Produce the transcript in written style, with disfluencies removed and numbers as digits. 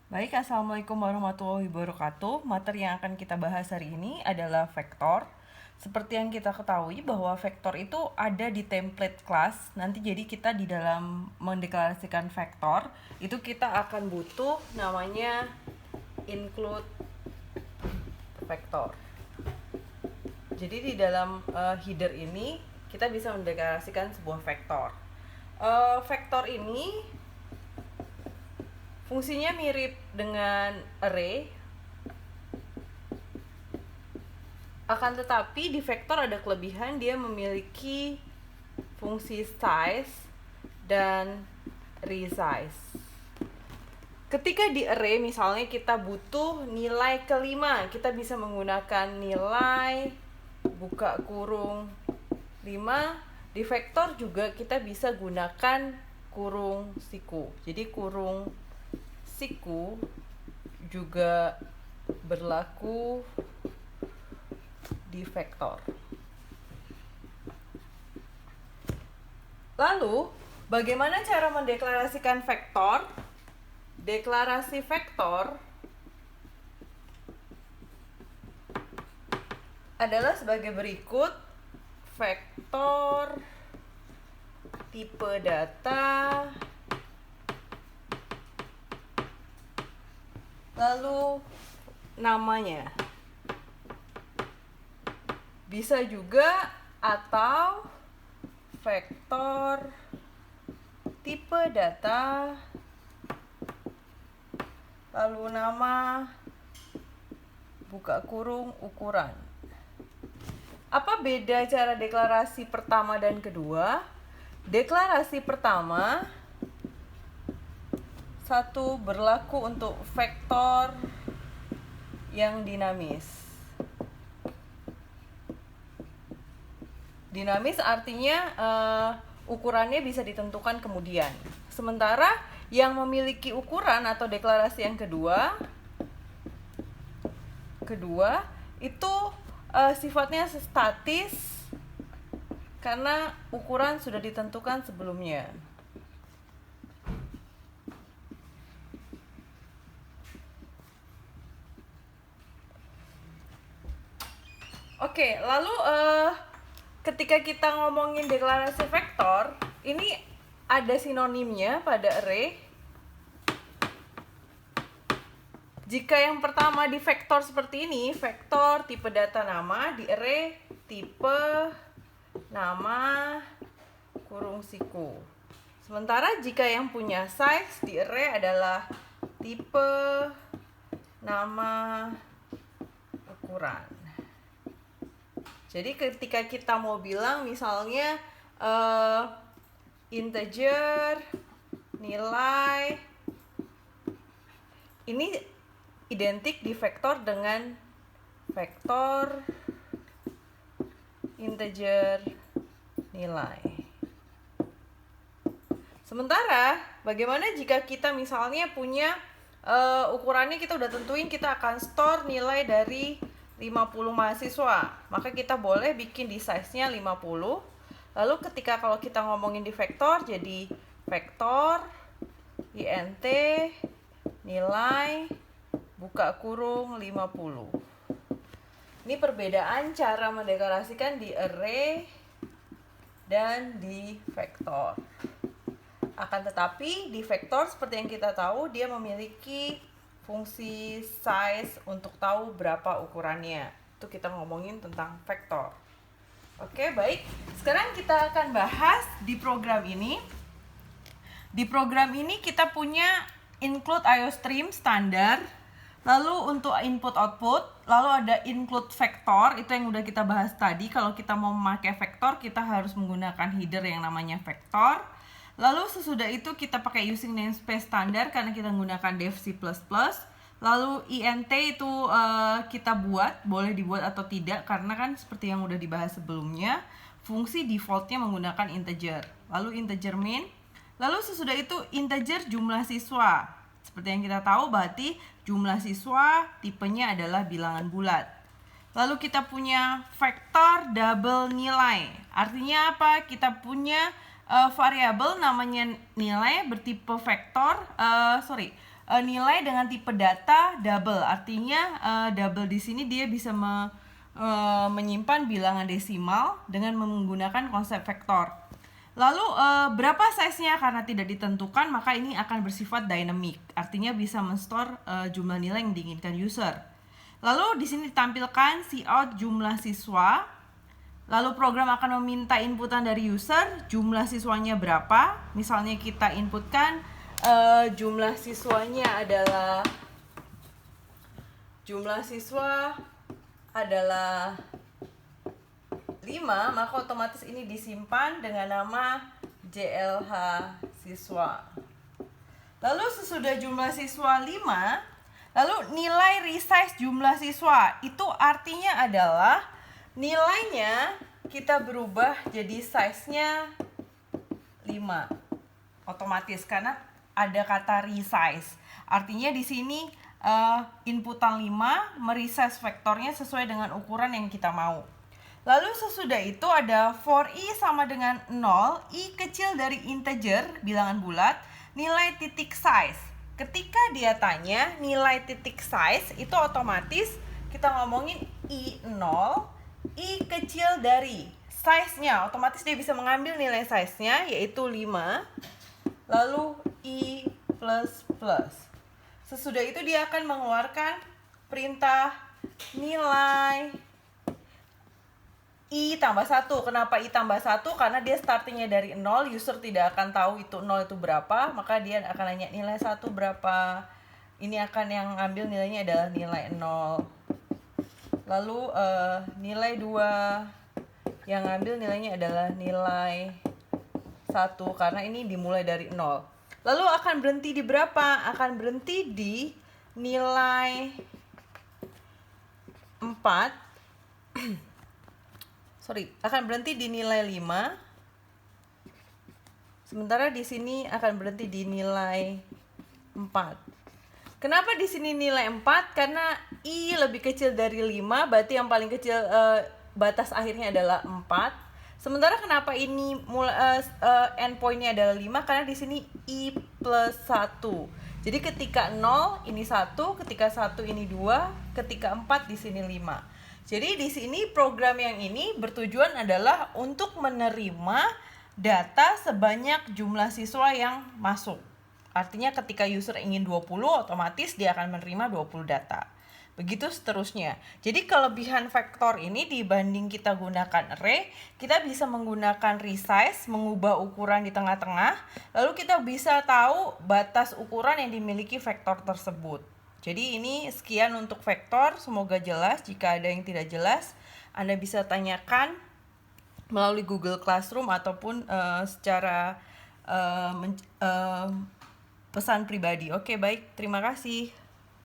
Baik, Assalamualaikum warahmatullahi wabarakatuh. Materi yang akan kita bahas hari ini adalah vektor. Seperti yang kita ketahui bahwa vektor itu ada di template kelas. Nanti jadi kita di dalam mendeklarasikan vektor, itu kita akan butuh namanya include vektor. Jadi di dalam header ini kita bisa mendeklarasikan sebuah vektor. Vektor ini fungsinya mirip dengan array, akan tetapi di vektor ada kelebihan, dia memiliki fungsi size dan resize. Ketika di array misalnya kita butuh nilai kelima, kita bisa menggunakan nilai buka kurung 5. Di vektor juga kita bisa gunakan kurung siku. Jadi kurung siku juga berlaku di vektor. Lalu, bagaimana cara mendeklarasikan vektor? Deklarasi vektor adalah sebagai berikut. Vektor tipe data, lalu namanya. Bisa juga atau vektor tipe data, lalu nama, buka kurung, ukuran. Apa beda cara deklarasi pertama dan kedua? Deklarasi pertama satu berlaku untuk vektor yang dinamis. Dinamis artinya ukurannya bisa ditentukan kemudian. Sementara yang memiliki ukuran atau deklarasi yang kedua itu sifatnya statis karena ukuran sudah ditentukan sebelumnya. Oke, lalu ketika kita ngomongin deklarasi vektor, ini ada sinonimnya pada array. Jika yang pertama di vektor seperti ini, vektor tipe data nama, di array tipe nama kurung siku. Sementara jika yang punya size di array adalah tipe nama ukuran. Jadi ketika kita mau bilang misalnya integer nilai, ini identik di vektor dengan vektor integer nilai. Sementara bagaimana jika kita misalnya punya ukurannya kita udah tentuin, kita akan store nilai dari 50 mahasiswa, maka kita boleh bikin di size-nya 50. Lalu ketika kalau kita ngomongin di vektor, jadi vektor int nilai buka kurung 50. Ini perbedaan cara mendeklarasikan di array dan di vektor. Akan tetapi di vektor seperti yang kita tahu, dia memiliki fungsi size untuk tahu berapa ukurannya. Itu kita ngomongin tentang vektor. Oke, baik. Sekarang kita akan bahas di program ini. Di program ini kita punya include IOStream standar, lalu untuk input output, lalu ada include vektor, itu yang udah kita bahas tadi. Kalau kita mau memakai vektor, kita harus menggunakan header yang namanya vektor. Lalu sesudah itu kita pakai using namespace standar karena kita menggunakan dev C++. Lalu int itu kita buat, boleh dibuat atau tidak karena kan seperti yang udah dibahas sebelumnya, fungsi defaultnya menggunakan integer. Lalu integer main. Lalu sesudah itu integer jumlah siswa. Seperti yang kita tahu berarti jumlah siswa tipenya adalah bilangan bulat. Lalu kita punya vektor double nilai. Artinya apa? Kita punya variabel namanya nilai bertipe vektor, nilai dengan tipe data double. Artinya double di sini dia bisa menyimpan bilangan desimal dengan menggunakan konsep vektor. Lalu berapa size-nya? Karena tidak ditentukan, maka ini akan bersifat dynamic. Artinya bisa men-store jumlah nilai yang diinginkan user. Lalu di sini ditampilkan cout jumlah siswa. Lalu program akan meminta inputan dari user, jumlah siswanya berapa. Misalnya kita inputkan jumlah siswa adalah 5, maka otomatis ini disimpan dengan nama JLH siswa. Lalu sesudah jumlah siswa 5, lalu nilai resize jumlah siswa itu artinya adalah nilainya kita berubah jadi size-nya 5 otomatis karena ada kata resize. Artinya di sini inputan 5 meresize vektornya sesuai dengan ukuran yang kita mau. Lalu sesudah itu ada for i sama dengan 0, i kecil dari integer bilangan bulat, nilai titik size. Ketika dia tanya nilai titik size itu otomatis kita ngomongin i0, i kecil dari size-nya, otomatis dia bisa mengambil nilai size-nya yaitu 5, lalu i++. Sesudah itu dia akan mengeluarkan perintah nilai i tambah 1. Kenapa i tambah 1? Karena dia startingnya dari 0, user tidak akan tahu itu 0 itu berapa, maka dia akan nanya nilai 1 berapa. Ini akan yang ambil nilainya adalah nilai 0. Lalu nilai 2 yang ambil nilainya adalah nilai 1 karena ini dimulai dari 0. Lalu akan berhenti di berapa? Akan berhenti di nilai 4. Akan berhenti di nilai 5. Sementara di sini akan berhenti di nilai 4. Kenapa di sini nilai 4? Karena i lebih kecil dari 5, berarti yang paling kecil batas akhirnya adalah 4. Sementara kenapa ini endpoint-nya adalah 5? Karena di sini i plus 1. Jadi ketika 0 ini 1, ketika 1 ini 2, ketika 4 di sini 5. Jadi di sini program yang ini bertujuan adalah untuk menerima data sebanyak jumlah siswa yang masuk. Artinya ketika user ingin 20, otomatis dia akan menerima 20 data. Begitu seterusnya. Jadi kelebihan vektor ini dibanding kita gunakan array, kita bisa menggunakan resize, mengubah ukuran di tengah-tengah, lalu kita bisa tahu batas ukuran yang dimiliki vektor tersebut. Jadi ini sekian untuk vektor, semoga jelas. Jika ada yang tidak jelas, Anda bisa tanyakan melalui Google Classroom ataupun secara pesan pribadi. Oke, baik. Terima kasih.